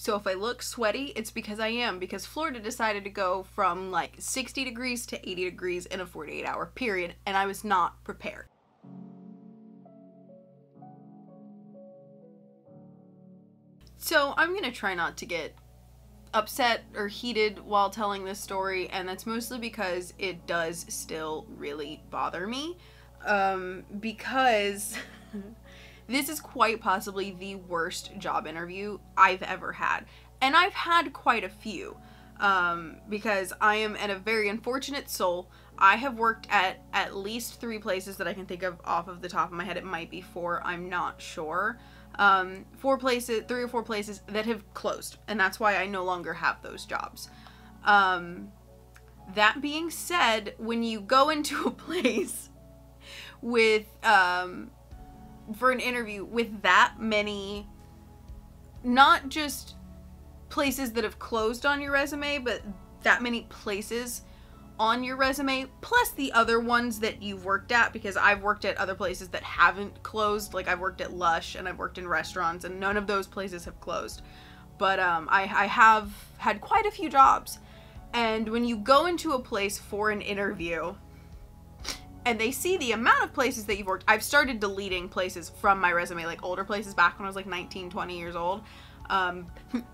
So if I look sweaty, it's because I am, because Florida decided to go from like 60 degrees to 80 degrees in a 48-hour period, and I was not prepared. So I'm gonna try not to get upset or heated while telling this story, and that's mostly because it does still really bother me, because this is quite possibly the worst job interview I've ever had, and I've had quite a few, because I am a very unfortunate soul. I have worked at least 3 places that I can think of off of the top of my head. It might be 4, I'm not sure. 3 or 4 places that have closed, and that's why I no longer have those jobs. That being said, when you go into a place with, for an interview with that many, not just places that have closed on your resume, but that many places on your resume, plus the other ones that you've worked at, because I've worked at other places that haven't closed. Like, I've worked at Lush and I've worked in restaurants, and none of those places have closed. But I have had quite a few jobs, and when you go into a place for an interview and they see the amount of places that you've worked, I've started deleting places from my resume, like older places back when I was like 19, 20 years old.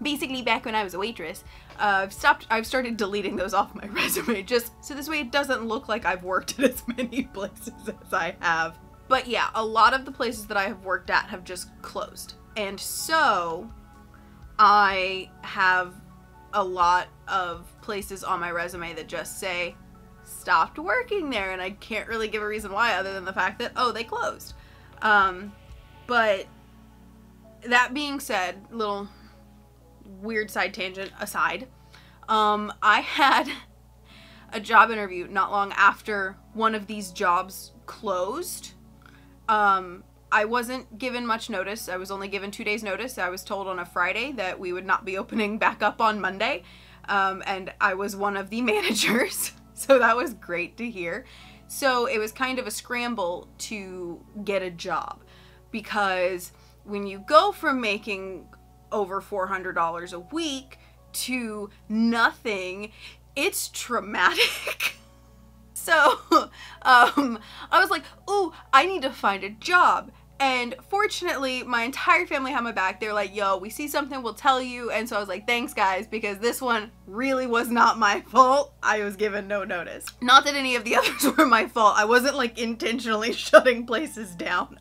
Basically back when I was a waitress. I've started deleting those off my resume, just so this way it doesn't look like I've worked at as many places as I have. But yeah, a lot of the places that I have worked at have just closed, and so I have a lot of places on my resume that just say stopped working there, and I can't really give a reason why other than the fact that, oh, they closed. But that being said, little weird side tangent aside, I had a job interview not long after one of these jobs closed. I wasn't given much notice. I was only given 2 days notice. I was told on a Friday that we would not be opening back up on Monday, and I was one of the managers, so that was great to hear. So it was kind of a scramble to get a job, because when you go from making over $400 a week to nothing, it's traumatic. So, I was like, ooh, I need to find a job. And fortunately, my entire family had my back. They're like, yo, we see something, we'll tell you. And so I was like, thanks guys, because this one really was not my fault. I was given no notice. Not that any of the others were my fault. I wasn't like intentionally shutting places down.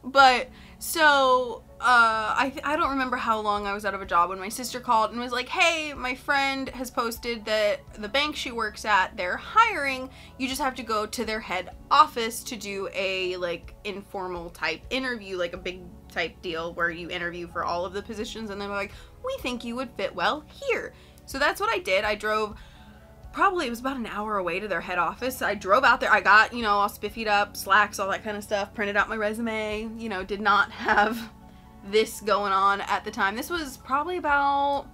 But so I don't remember how long I was out of a job when my sister called and was like, hey, my friend has posted that the bank she works at, they're hiring. You just have to go to their head office to do a like informal type interview, like a big type deal where you interview for all of the positions, and they were like, we think you would fit well here. So that's what I did. I drove, probably it was about an hour away to their head office. I drove out there. I got, you know, all spiffied up, slacks, all that kind of stuff, printed out my resume, you know, did not have this going on at the time. This was probably about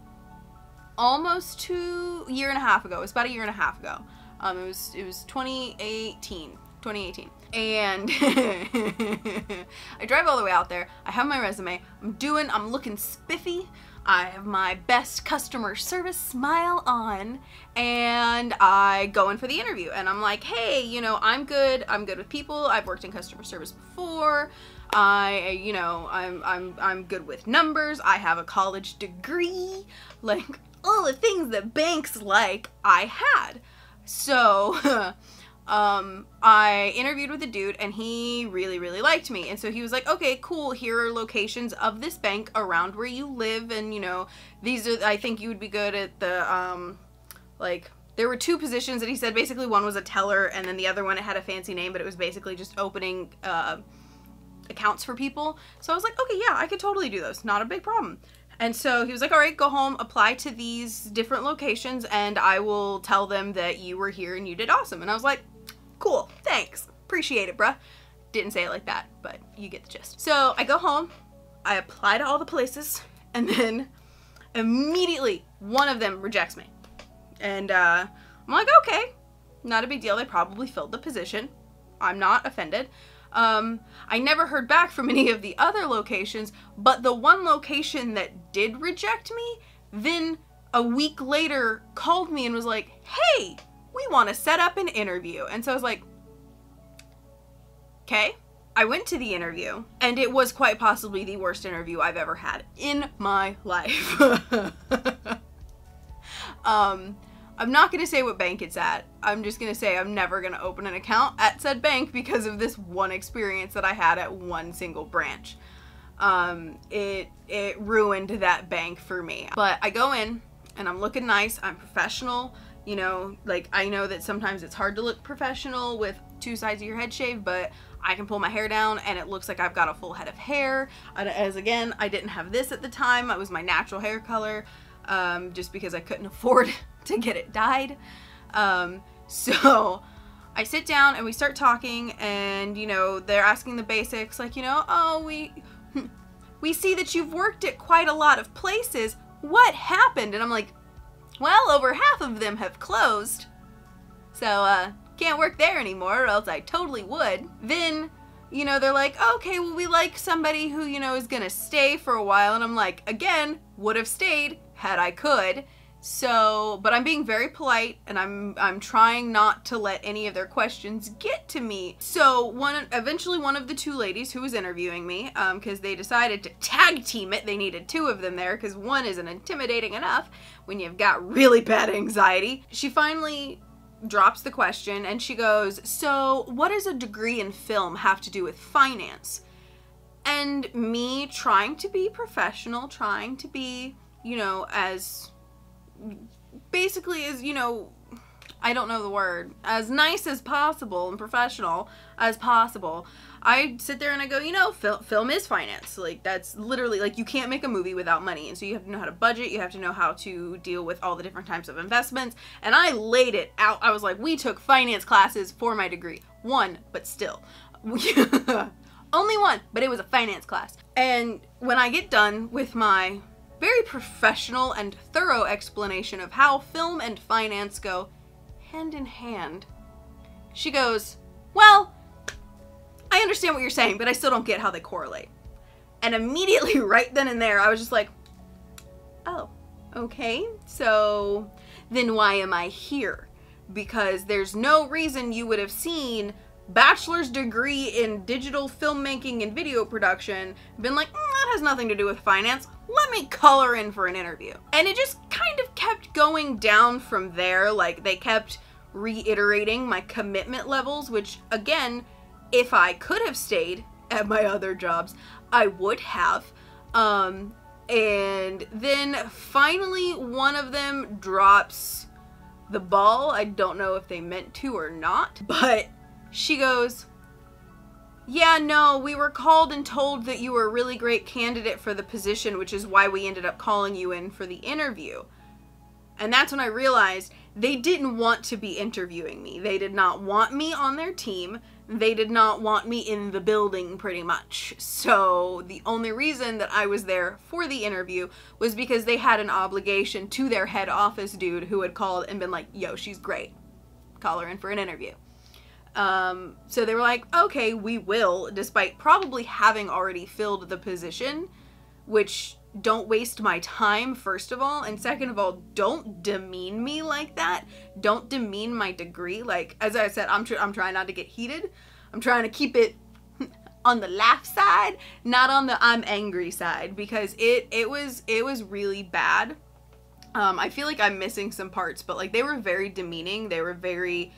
almost a year and a half ago. It was about a year and a half ago. It was 2018. And I drive all the way out there. I have my resume. I'm looking spiffy. I have my best customer service smile on, and I go in for the interview, and I'm like, hey, you know, I'm good with people. I've worked in customer service before. I'm good with numbers. I have a college degree, like all the things that banks like I had. So I interviewed with a dude, and he really, really liked me. And so he was like, okay, cool, here are locations of this bank around where you live, and you know, these are, I think you would be good at the, like, there were 2 positions that he said. Basically one was a teller, and then the other one, it had a fancy name, but it was basically just opening, accounts for people. So I was like, okay, yeah, I could totally do those, not a big problem. And so he was like, all right, go home, apply to these different locations, and I will tell them that you were here and you did awesome. And I was like, cool, thanks, appreciate it, bruh. Didn't say it like that, but you get the gist. So I go home, I apply to all the places, and then immediately one of them rejects me. And I'm like, okay, not a big deal. They probably filled the position. I'm not offended. I never heard back from any of the other locations, but the one location that did reject me, then a week later called me and was like, hey, we want to set up an interview. And so I was like, okay. I went to the interview, and it was quite possibly the worst interview I've ever had in my life. I'm not going to say what bank it's at. I'm just going to say I'm never going to open an account at said bank because of this one experience that I had at one single branch. It ruined that bank for me. But I go in, and I'm looking nice. I'm professional. You know, like, I know that sometimes it's hard to look professional with 2 sides of your head shaved, but I can pull my hair down and it looks like I've got a full head of hair. As again, I didn't have this at the time. It was my natural hair color, just because I couldn't afford to get it dyed. So I sit down and we start talking, and, you know, they're asking the basics, like, you know, oh, we see that you've worked at quite a lot of places. What happened? And I'm like, well, over half of them have closed. So, can't work there anymore, or else I totally would. Then, you know, they're like, okay, well, we like somebody who, you know, is gonna stay for a while. And I'm like, again, would have stayed had I could. So, but I'm being very polite, and I'm trying not to let any of their questions get to me. So eventually one of the 2 ladies who was interviewing me, because they decided to tag team it, they needed 2 of them there, because one isn't intimidating enough when you've got really bad anxiety. She finally drops the question, and she goes, so what does a degree in film have to do with finance? And me trying to be professional, trying to be, you know, as basically as, you know, I don't know the word, as nice as possible and professional as possible, I sit there and I go, you know, film is finance. Like, that's literally, like, you can't make a movie without money. And so you have to know how to budget. You have to know how to deal with all the different types of investments. And I laid it out. I was like, we took finance classes for my degree. 1, but still. Only 1, but it was a finance class. And when I get done with my very professional and thorough explanation of how film and finance go hand in hand, she goes, well, I understand what you're saying, but I still don't get how they correlate. And immediately, right then and there, I was just like, oh, okay, so then why am I here? Because there's no reason you would have seen bachelor's degree in digital filmmaking and video production, been like, that has nothing to do with finance, let me color in for an interview. And it just kind of kept going down from there. Like, they kept reiterating my commitment levels, which, again, if I could have stayed at my other jobs, I would have. And then finally one of them drops the ball. I don't know if they meant to or not, but she goes, yeah, no, we were called and told that you were a really great candidate for the position, which is why we ended up calling you in for the interview. And that's when I realized they didn't want to be interviewing me. They did not want me on their team. They did not want me in the building, pretty much. So the only reason that I was there for the interview was because they had an obligation to their head office dude who had called and been like, yo, she's great. Call her in for an interview. So they were like, okay, we will, despite probably having already filled the position, which, don't waste my time, first of all, and second of all, don't demean me like that. Don't demean my degree. Like, as I said, I'm trying not to get heated. I'm trying to keep it on the laugh side, not on the I'm angry side, because it was really bad. I feel like I'm missing some parts, but like, they were very demeaning. They were very,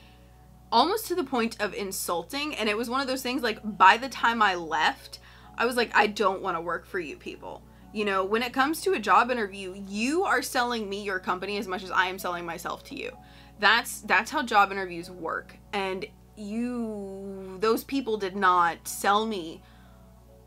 almost to the point of insulting, and it was one of those things, like, by the time I left, I was like, I don't want to work for you people. You know, when it comes to a job interview, you are selling me your company as much as I am selling myself to you. That's how job interviews work. And those people did not sell me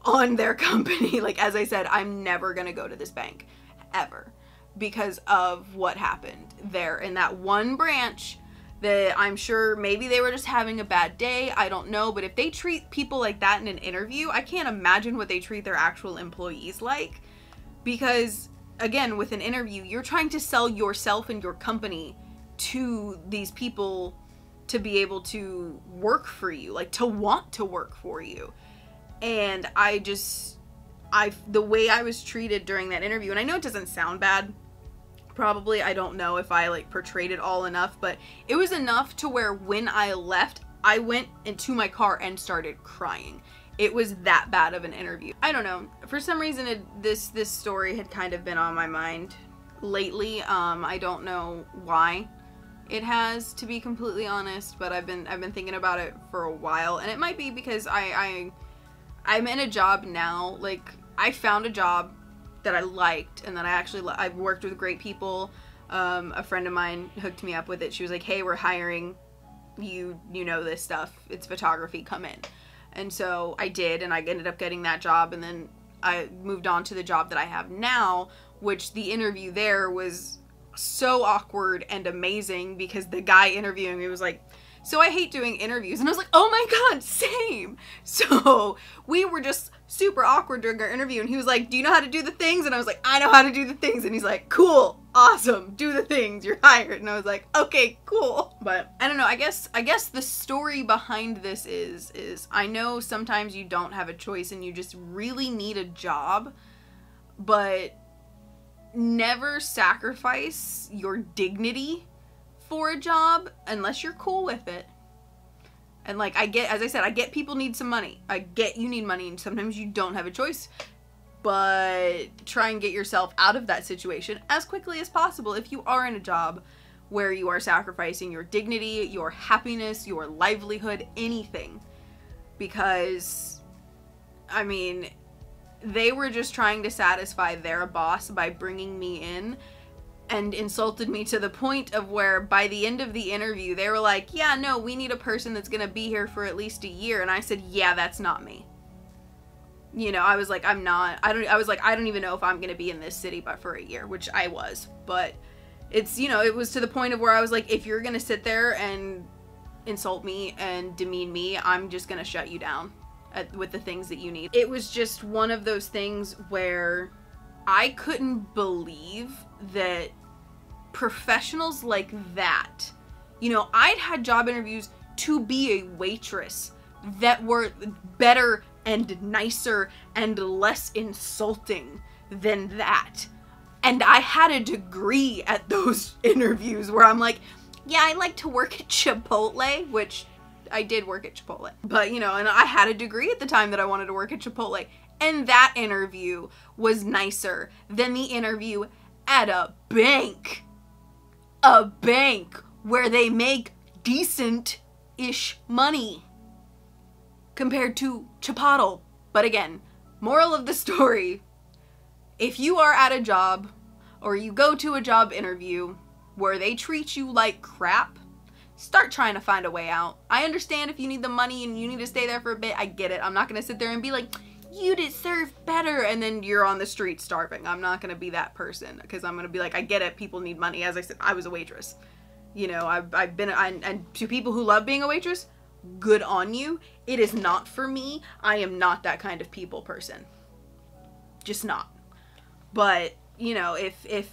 on their company. Like, as I said, I'm never going to go to this bank ever because of what happened there in that one branch. That I'm sure maybe they were just having a bad day. I don't know. But if they treat people like that in an interview, I can't imagine what they treat their actual employees like. Because, again, with an interview, you're trying to sell yourself and your company to these people to be able to work for you, like to want to work for you. And the way I was treated during that interview, and I know it doesn't sound bad, probably, I don't know if I like portrayed it all enough, but it was enough to where when I left, I went into my car and started crying. It was that bad of an interview. I don't know, for some reason this story had kind of been on my mind lately. I don't know why it has, to be completely honest, but I've been thinking about it for a while, and it might be because I'm in a job now. Like, I found a job that I liked, and then I've worked with great people. A friend of mine hooked me up with it. She was like, hey, we're hiring, you know this stuff, it's photography, come in. And so I did, and I ended up getting that job, and then I moved on to the job that I have now, which the interview there was so awkward and amazing because the guy interviewing me was like, so I hate doing interviews. And I was like, oh my god, same. So we were just super awkward during our interview, and he was like, do you know how to do the things? And I was like, I know how to do the things. And he's like, cool, awesome, do the things, you're hired. And I was like, okay, cool. But I don't know, I guess the story behind this is I know sometimes you don't have a choice and you just really need a job, but never sacrifice your dignity for a job unless you're cool with it. And like, as I said, I get people need some money. I get you need money, and sometimes you don't have a choice. But try and get yourself out of that situation as quickly as possible if you are in a job where you are sacrificing your dignity, your happiness, your livelihood, anything. Because, I mean, they were just trying to satisfy their boss by bringing me in, and insulted me to the point of where by the end of the interview they were like, yeah, no, we need a person that's gonna be here for at least a year. And I said, yeah, that's not me. You know, I was like, I don't even know if I'm gonna be in this city but for a year, which I was. But it's, you know, it was to the point of where I was like, if you're gonna sit there and insult me and demean me, I'm just gonna shut you down with the things that you need. It was just one of those things where I couldn't believe that professionals like that, you know, I'd had job interviews to be a waitress that were better and nicer and less insulting than that. And I had a degree at those interviews where I'm like, yeah, I like to work at Chipotle, which I did work at Chipotle. But, you know, and I had a degree at the time that I wanted to work at Chipotle. And that interview was nicer than the interview at a bank. A bank where they make decent-ish money compared to Chipotle. But again, moral of the story, if you are at a job or you go to a job interview where they treat you like crap, start trying to find a way out. I understand if you need the money and you need to stay there for a bit, I get it. I'm not gonna sit there and be like, you deserve better, and then you're on the street starving. I'm not gonna be that person, because I'm gonna be like, I get it, people need money. As I said, I was a waitress. You know, I've been, and to people who love being a waitress, good on you. It is not for me. I am not that kind of people person. Just not. But, you know, if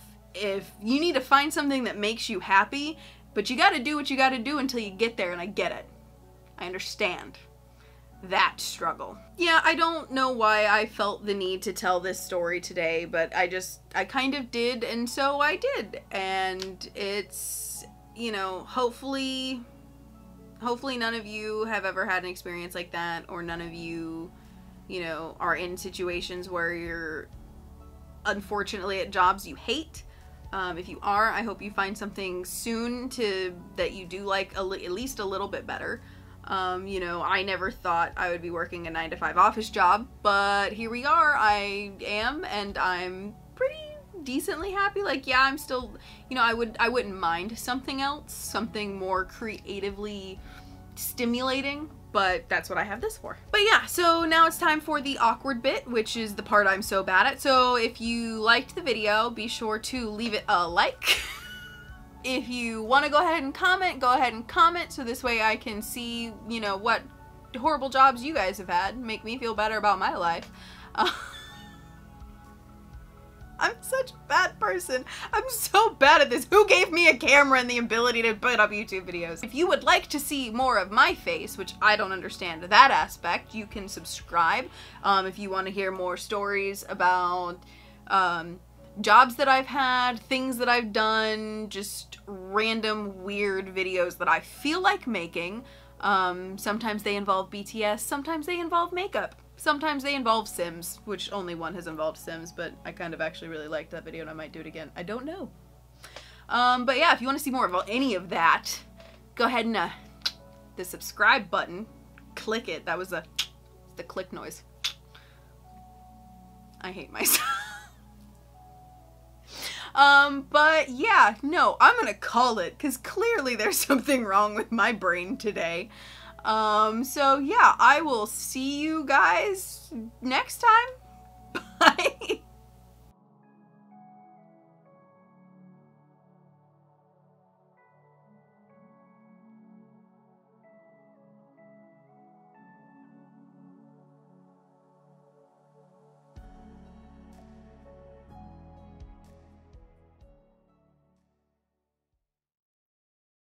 you need to find something that makes you happy, but you gotta do what you gotta do until you get there, and I get it. I understand that struggle. Yeah, I don't know why I felt the need to tell this story today, but I kind of did, and so I did. And it's, you know, hopefully none of you have ever had an experience like that, or none of you, you know, are in situations where you're unfortunately at jobs you hate. If you are, I hope you find something soon that you do like at least a little bit better. You know, I never thought I would be working a 9-to-5 office job, but here we are. I am, and I'm pretty decently happy. Like, yeah, I'm still, you know, I wouldn't mind something else, something more creatively stimulating, but that's what I have this for. But yeah, so now it's time for the awkward bit, which is the part I'm so bad at. So if you liked the video, be sure to leave it a like. If you want to go ahead and comment, so this way I can see, you know, what horrible jobs you guys have had, make me feel better about my life. I'm such a bad person. I'm so bad at this. Who gave me a camera and the ability to put up YouTube videos? If you would like to see more of my face, which I don't understand that aspect, you can subscribe. If you want to hear more stories about jobs that I've had, things that I've done, just random weird videos that I feel like making. Sometimes they involve BTS, sometimes they involve makeup. Sometimes they involve Sims, which only one has involved Sims, but I kind of actually really liked that video and I might do it again. I don't know. But yeah, if you want to see more of any of that, go ahead and the subscribe button, click it. That was the click noise. I hate myself. But yeah, no, I'm gonna call it, because clearly there's something wrong with my brain today. So yeah, I will see you guys next time.